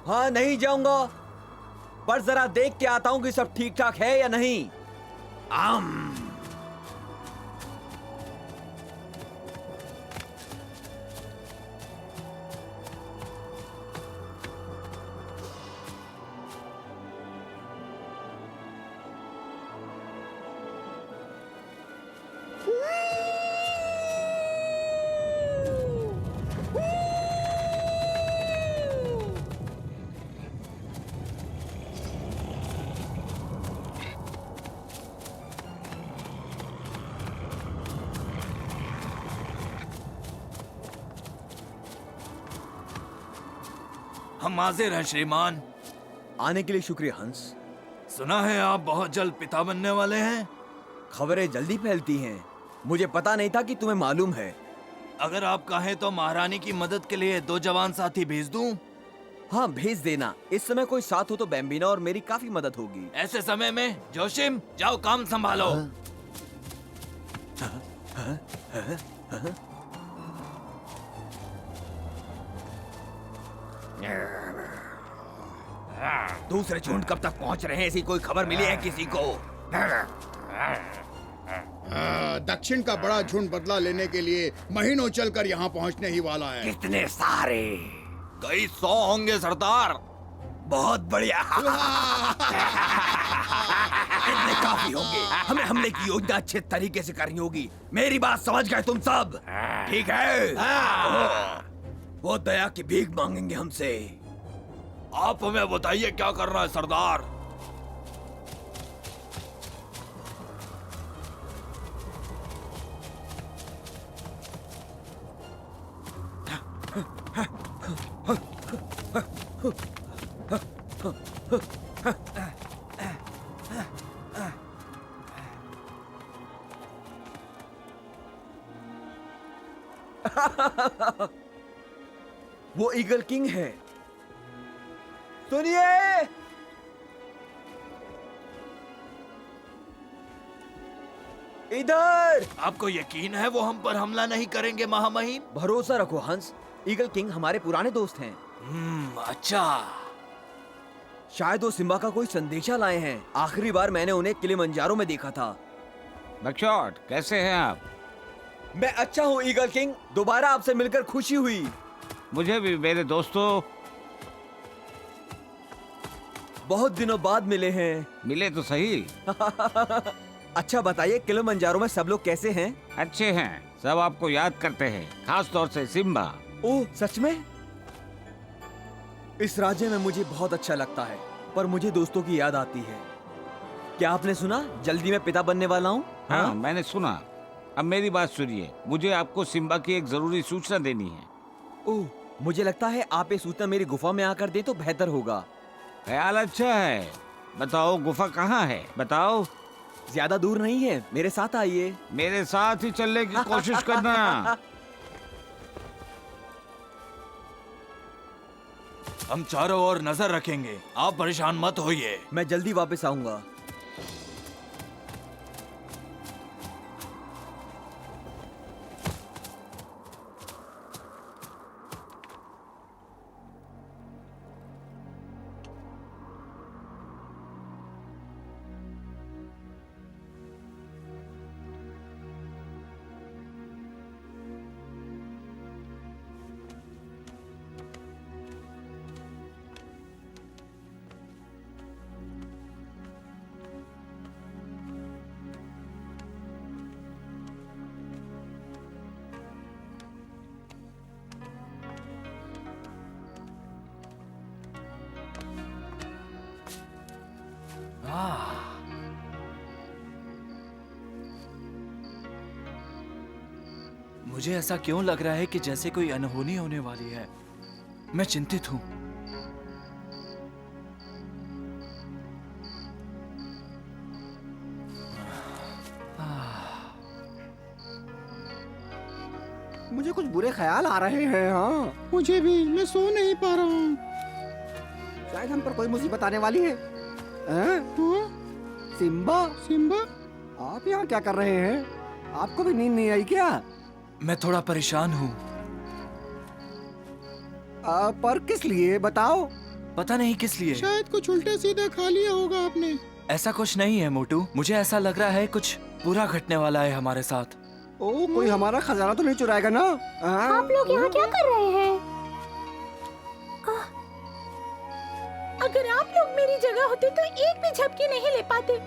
हाँ, नहीं जाऊंगा, पर जरा देख के आता हूं कि सब ठीक ठाक है या नहीं। आम। हम हाजिर हैं श्रीमान। आने के लिए शुक्रिया हंस। सुना है आप बहुत जल्द पिता बनने वाले हैं। खबरें जल्दी फैलती हैं। मुझे पता नहीं था कि तुम्हें मालूम है। अगर आप कहें तो महारानी की मदद के लिए 2 जवान साथी भेज दूं? हाँ, भेज देना। इस समय कोई साथ हो तो बैम्बिना और मेरी काफी मदद होगी। ऐसे समय में जोशिम, जाओ काम संभालो। दूसरे झुंड कब तक पहुंच रहे हैं? ऐसी कोई खबर मिली है किसी को? दक्षिण का बड़ा झुंड बदला लेने के लिए महीनों चलकर यहाँ पहुँचने ही वाला है। कितने सारे? कई 100 होंगे सरदार। बहुत बढ़िया। इतने काफी होंगे। हमें हमले की योजना अच्छे तरीके से करनी होगी। मेरी बात समझ गए तुम सब? ठीक है। वो दया की भीख मांगेंगे हमसे। आप हमें बताइए क्या करना है सरदार। वो ईगल किंग है। सुनिए, इधर। आपको यकीन है वो हम पर हमला नहीं करेंगे महामहिम? भरोसा रखो हंस, ईगल किंग हमारे पुराने दोस्त हैं। अच्छा। शायद वो सिम्बा का कोई संदेशा लाए हैं। आखिरी बार मैंने उन्हें किलिमंजारो में देखा था। बकशॉट, कैसे हैं आप? मैं अच्छा हूँ ईगल किंग। दोबारा आपसे मिलकर खुशी हुई। मुझे भी मेरे दोस्तों। बहुत दिनों बाद मिले हैं। मिले तो सही। अच्छा बताइए, किलिमंजारो में सब लोग कैसे हैं? अच्छे हैं, सब आपको याद करते हैं, खास तौर से सिम्बा। ओह, सच में? इस राज्य में मुझे बहुत अच्छा लगता है, पर मुझे दोस्तों की याद आती है। क्या आपने सुना? जल्दी मैं पिता बनने वाला हूँ। हाँ, मैंने सुना। अब मेरी बात सुनिए, मुझे आपको सिम्बा की एक जरूरी सूचना देनी है। ओह, मुझे लगता है आप ये सूचना मेरी गुफा में आकर दें तो बेहतर होगा। ख्याल अच्छा है। बताओ गुफा कहाँ है? बताओ। ज्यादा दूर नहीं है, मेरे साथ आइए। मेरे साथ ही चलने की कोशिश करना। हम चारों ओर नजर रखेंगे, आप परेशान मत होइए। मैं जल्दी वापस आऊंगा। मुझे ऐसा क्यों लग रहा है कि जैसे कोई अनहोनी होने वाली है। मैं चिंतित हूँ। मुझे कुछ बुरे ख्याल आ रहे हैं। हाँ, मुझे भी, मैं सो नहीं पा रहा हूँ। शायद हम पर कोई मुसीबत आने वाली है। सिम्बा, सिम्बा, आप यहाँ क्या कर रहे हैं? आपको भी नींद नहीं आई क्या? मैं थोड़ा परेशान हूँ। पर किस लिए बताओ? पता नहीं किस लिए। शायद कुछ उल्टा सीधा खा लिया होगा आपने। ऐसा कुछ नहीं है मोटू, मुझे ऐसा लग रहा है कुछ बुरा घटने वाला है हमारे साथ। ओ, कोई हमारा खजाना तो नहीं चुराएगा ना? आप लोग यहाँ क्या कर रहे हैं? अगर आप लोग मेरी जगह होते तो एक भी झपकी नहीं ले पाते।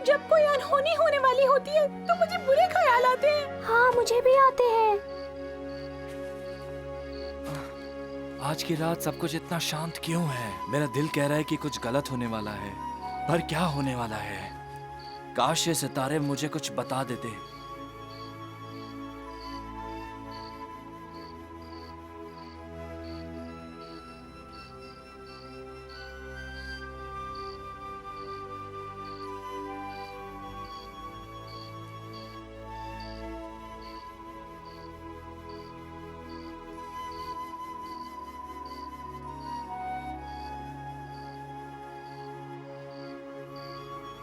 जब कोई अनहोनी होने वाली होती है तो मुझे बुरे ख्याल आते हैं। हाँ, मुझे भी आते हैं। आज की रात सब कुछ इतना शांत क्यों है? मेरा दिल कह रहा है कि कुछ गलत होने वाला है, पर क्या होने वाला है? काश ये सितारे मुझे कुछ बता देते।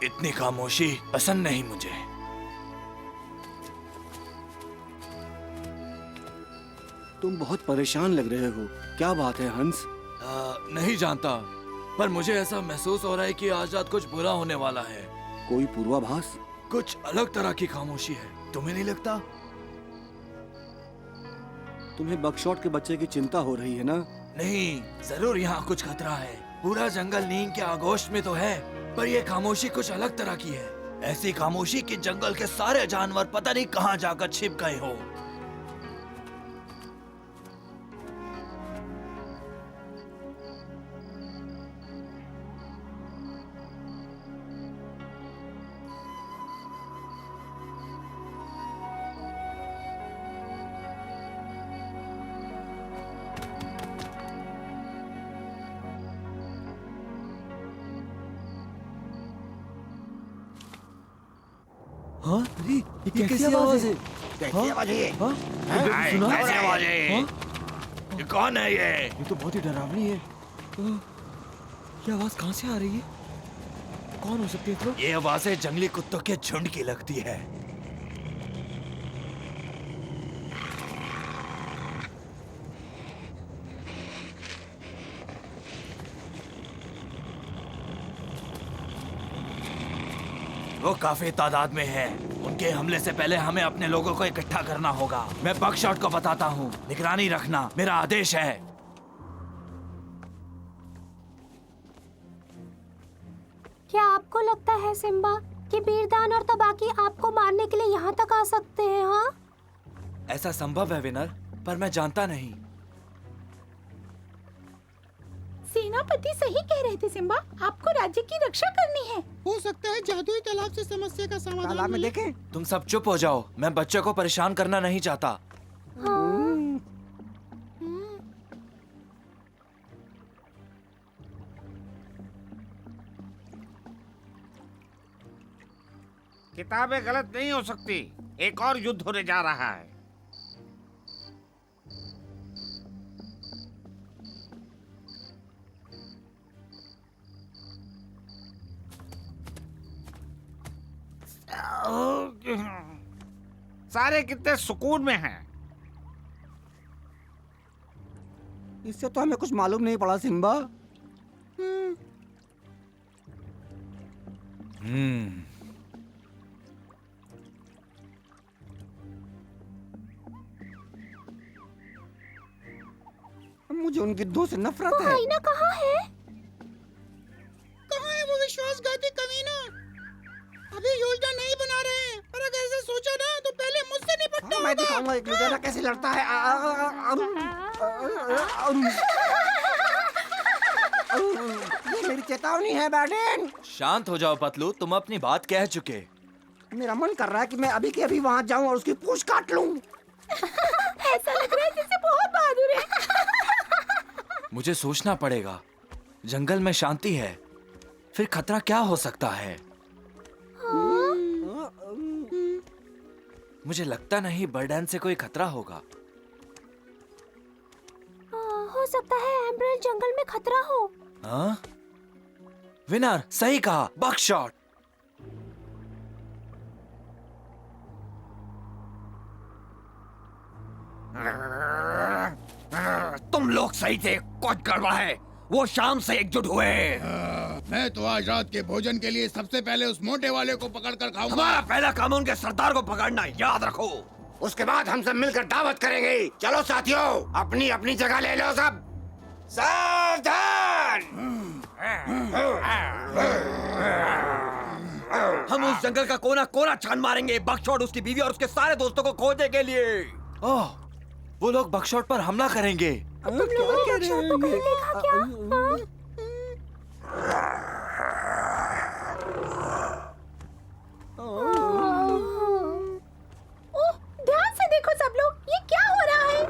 इतनी खामोशी पसंद नहीं मुझे। तुम बहुत परेशान लग रहे हो, क्या बात है हंस? नहीं जानता, पर मुझे ऐसा महसूस हो रहा है कि आज रात कुछ बुरा होने वाला है। कोई पूर्वाभास? कुछ अलग तरह की खामोशी है, तुम्हें नहीं लगता? तुम्हें बकशॉट के बच्चे की चिंता हो रही है ना? नहीं, जरूर यहाँ कुछ खतरा है। पूरा जंगल नींद के आगोश में तो है, पर ये खामोशी कुछ अलग तरह की है। ऐसी खामोशी कि जंगल के सारे जानवर पता नहीं कहाँ जाकर छिप गए हो। हाँ? अरे, ये कैसी आवाज है? कैसी आवाज है ये? हाँ? सुना? कैसे आवाज है? ये कौन है ये? ये तो बहुत ही डरावनी है। ये आवाज कहाँ से आ रही है? कौन हो सकती है तो? ये आवाजें जंगली कुत्तों के झुंड की लगती है। वो काफी तादाद में है। उनके हमले से पहले हमें अपने लोगों को इकट्ठा करना होगा। मैं बकशॉट को बताता हूँ, निगरानी रखना मेरा आदेश है। क्या आपको लगता है सिम्बा कि बीरदान और तबाकी आपको मारने के लिए यहाँ तक आ सकते हैं? हाँ, ऐसा संभव है विनर, पर मैं जानता नहीं। सेनापति सही कह रहे थे सिम्बा, आपको राज्य की रक्षा करनी है। हो सकता है जादुई तालाब से समस्या का समाधान तालाब में मिले। देखें? तुम सब चुप हो जाओ, मैं बच्चों को परेशान करना नहीं चाहता। किताबें गलत नहीं हो सकती। एक और युद्ध होने जा रहा है। सारे कितने सुकून में हैं। इससे तो हमें कुछ मालूम नहीं पड़ा सिम्बा। मुझे उन गिद्धों से नफरत है। आईना कहाँ है? कहाँ है वो विश्वासघाती कमीना? अभी योजना नहीं बना रहे हैं, पर अगर ऐसा सोचा ना तो पहले मुझसे निपटना हाँ, मैं होगा। दिखाऊंगा एक लुटेरा कैसे लड़ता है। ये मेरी चेतावनी है बैडेन। शांत हो जाओ पतलू, तुम अपनी बात कह चुके। मेरा मन कर रहा है कि मैं अभी के अभी वहाँ जाऊँ और उसकी पूंछ काट लूं। ऐसा लग रहा है जैसे बहुत बहादुर है। मुझे सोचना पड़ेगा। जंगल में शांति है, फिर खतरा क्या हो सकता है? मुझे लगता नहीं बर्डन से कोई खतरा होगा। हो सकता है एम्बरल्ड जंगल में खतरा हो। हाँ? विनर सही कहा, बकशॉट। तुम लोग सही थे, कुछ गड़बड़ है। वो शाम से एकजुट हुए हैं। मैं तो आज रात के भोजन के लिए सबसे पहले उस मोटे वाले को पकड़कर खाऊंगा। हमारा पहला काम उनके सरदार को पकड़ना, याद रखो। उसके बाद हम सब मिलकर दावत करेंगे। चलो साथियों, अपनी अपनी जगह ले लो सब। सावधान! हम उस जंगल का कोना कोना छान मारेंगे, बकशॉट, उसकी बीवी और उसके सारे दोस्तों को खोजने के लिए। ओह, वो लोग बकशॉट पर हमला करेंगे। तुम लोगों ने बकशॉट को कहीं देखा क्या? ओह, ध्यान से देखो सब लोग, ये क्या हो रहा है?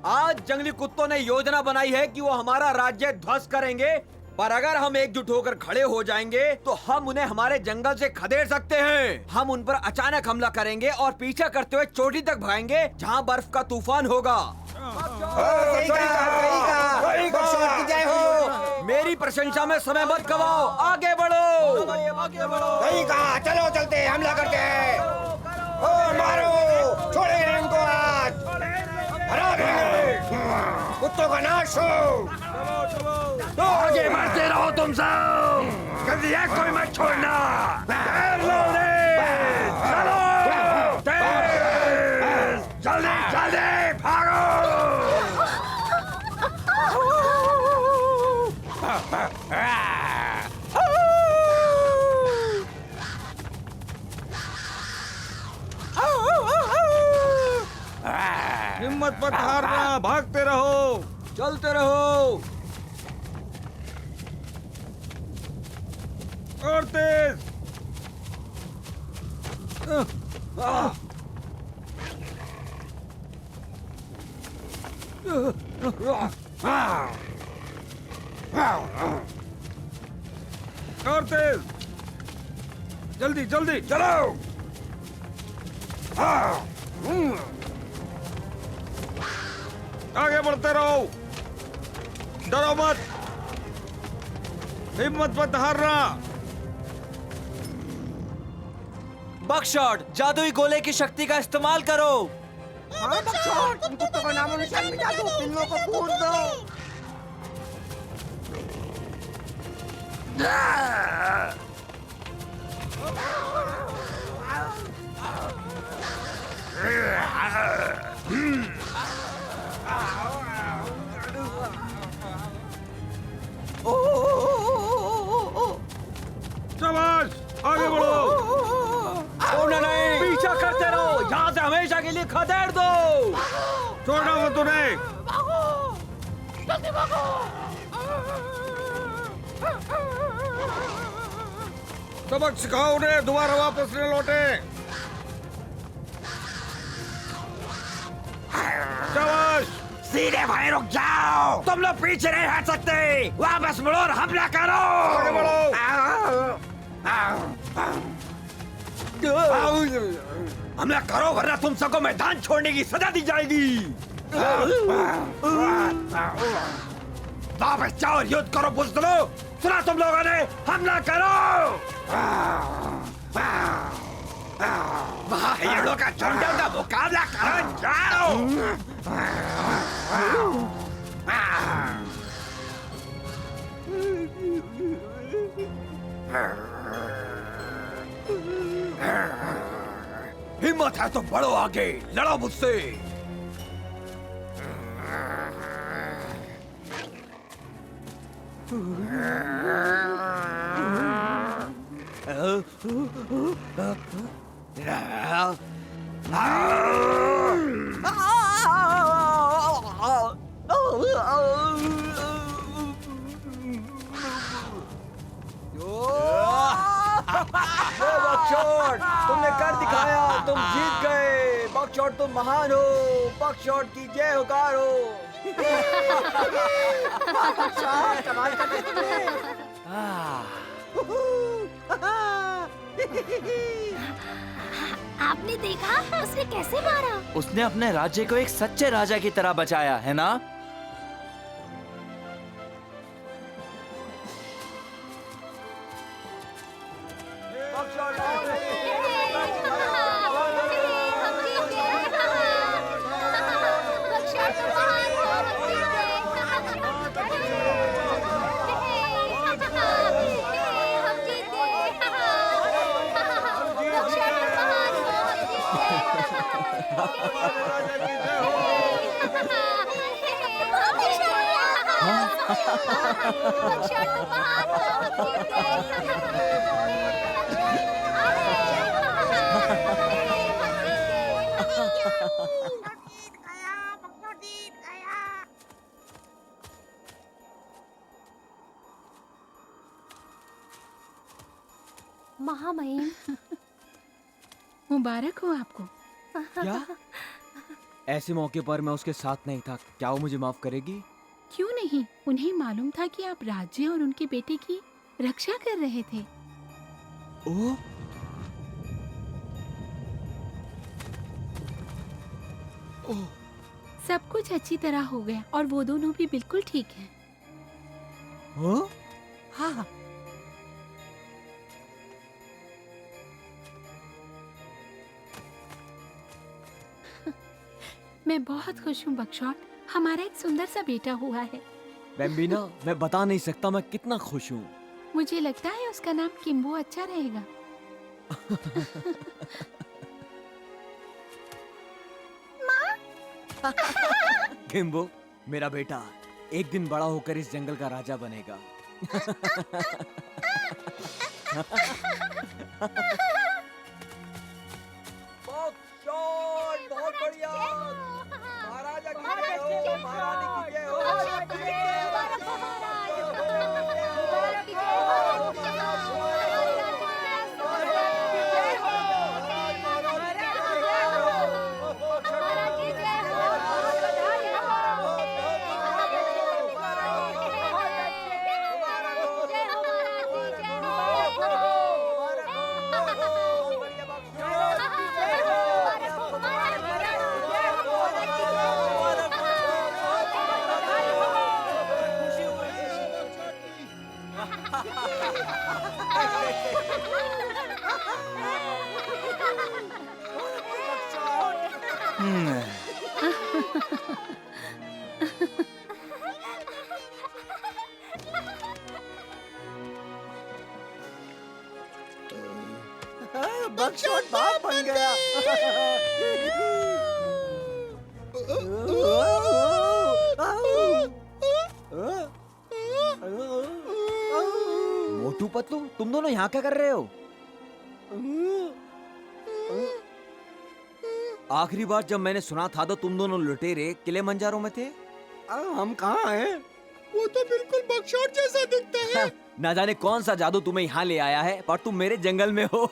आज जंगली कुत्तों ने योजना बनाई है कि वो हमारा राज्य ध्वस्त करेंगे, पर अगर हम एकजुट होकर खड़े हो जाएंगे तो हम उन्हें हमारे जंगल से खदेड़ सकते हैं। हम उन पर अचानक हमला करेंगे और पीछा करते हुए चोटी तक भागेंगे जहां बर्फ का तूफान होगा। जय हो। मेरी प्रशंसा में समय मत गवाओ, आगे बढ़ो। सही कहा, चलो चलते हैं, हमला करते हैं। ओ मारो, छोड़ेंगे नहीं उनको आज, हरा देंगे, कुत्तों का नाश हो। तो आगे बढ़ते रहो तुम सब, कभी एक कोई मत छोड़ना। चलो तेज, जल्दी जल्दी भागो। हिम्मत मत हारना, भागते रहो, चलते रहो और तेज। और तेज, जल्दी जल्दी चलो। आगे बढ़ते रहो, डरो मत, हिम्मत मत हारना। बकशॉट, जादुई गोले की शक्ति का इस्तेमाल करो। उन कुत्तों का नामो निशान मिटा दो, पिल्लों को कूद दो। शाबाश, आगे बढ़ो। नहीं, पीछा करते रहो, यहाँ से हमेशा के लिए खदेड़ दो। छोड़ना मत उन्हें। सबक सिखाओ उन्हें, दोबारा वापस न लौटे। शाबाश। सीधे भाई रुक जाओ, तुम लोग पीछे नहीं हट सकते, वापस मुड़ो और हमला करो। आगे बढ़ो। हमला करो वरना तुम सबको मैदान छोड़ने की सजा दी जाएगी। वापस जाओ और युद्ध करो बुज़दिलो, सुना तुम लोगों ने, हमला करो। भाइयों का झुंड का मुकाबला करो, जाओ। हिम्मत है तो बढ़ो आगे, लड़ो मुझसे। बकशॉट, तुमने कर दिखाया, तुम जीत गए। बकशॉट तुम महान हो, बकशॉट की जय होकार हो। कमाल कर दिया तुमने। आपने देखा उसने कैसे मारा? उसने अपने राज्य को एक सच्चे राजा की तरह बचाया है ना? महामहिम, मुबारक हो आपको। क्या ऐसे मौके पर मैं उसके साथ नहीं था, क्या वो मुझे माफ करेगी? क्यों नहीं, उन्हें मालूम था कि आप राज्य और उनके बेटे की रक्षा कर रहे थे। ओह, सब कुछ अच्छी तरह हो गया और वो दोनों भी बिल्कुल ठीक हैं। हाँ? हाँ। मैं बहुत खुश हूँ बक्शौट, हमारा एक सुंदर सा बेटा हुआ है। बेम्बिना, मैं बता नहीं सकता मैं कितना खुश हूँ। मुझे लगता है उसका नाम किम्बो अच्छा रहेगा। किम्बो, मेरा बेटा एक दिन बड़ा होकर इस जंगल का राजा बनेगा। बहुत बढ़िया। महाराजा की जय हो, महारानी की जय हो। बक्सौट बाप बन गया। मोटू पतलू, तुम दोनों यहाँ क्या कर रहे हो? आखिरी बार जब मैंने सुना था तो तुम दोनों लुटेरे किलिमंजारो में थे। हम कहाँ हैं? वो तो बिल्कुल बक्सौट जैसा दिखता है। ना जाने कौन सा जादू तुम्हें यहाँ ले आया है, पर तुम मेरे जंगल में हो।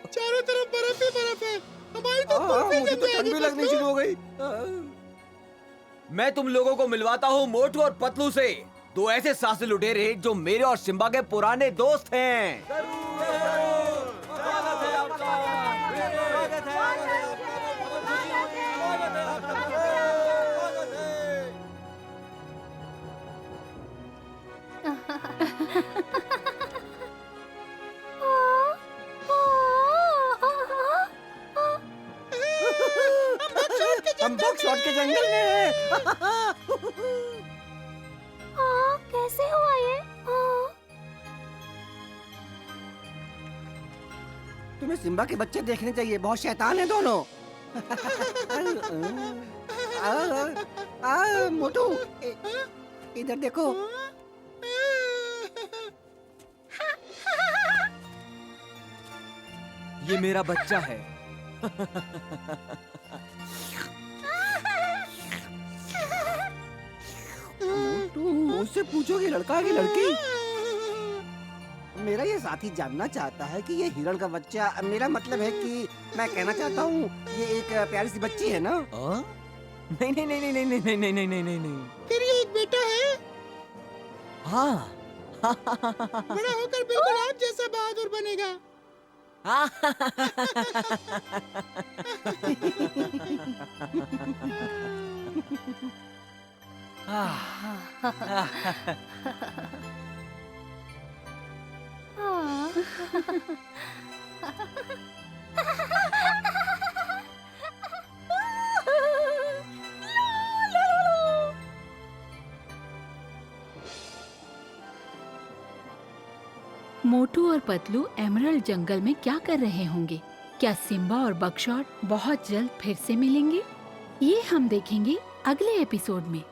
चारों तरफ बर्फ ही बर्फ है। हमारी तो मुझे तो ठंड भी लगनी शुरू हो गई। मैं तुम लोगों को मिलवाता हूँ मोटू और पतलू से, दो ऐसे साहसी लुटेरे जो मेरे और सिम्बा के पुराने दोस्त हैं। हम बक्सौट के जंगल में हैं। कैसे हुआ ये? तुम्हें सिम्बा के बच्चे देखने चाहिए, बहुत शैतान है दोनों। मोटू, इधर देखो। ये मेरा बच्चा है। उससे पूछोगे लड़का है कि लड़की? मेरा ये साथी जानना चाहता है कि ये हिरण का बच्चा, मेरा मतलब है कि मैं कहना चाहता हूँ ये एक प्यारी सी बच्ची है ना? नहीं नहीं नहीं नहीं नहीं नहीं नहीं नहीं नहीं नहीं नहीं। फिर ये एक बेटा है? हाँ। बड़ा होकर बिल्कुल आप जैसा बहादुर बनेगा। मोटू और पतलू एमरल्ड जंगल में क्या कर रहे होंगे? क्या सिम्बा और बकशॉट बहुत जल्द फिर से मिलेंगे? ये हम देखेंगे अगले एपिसोड में।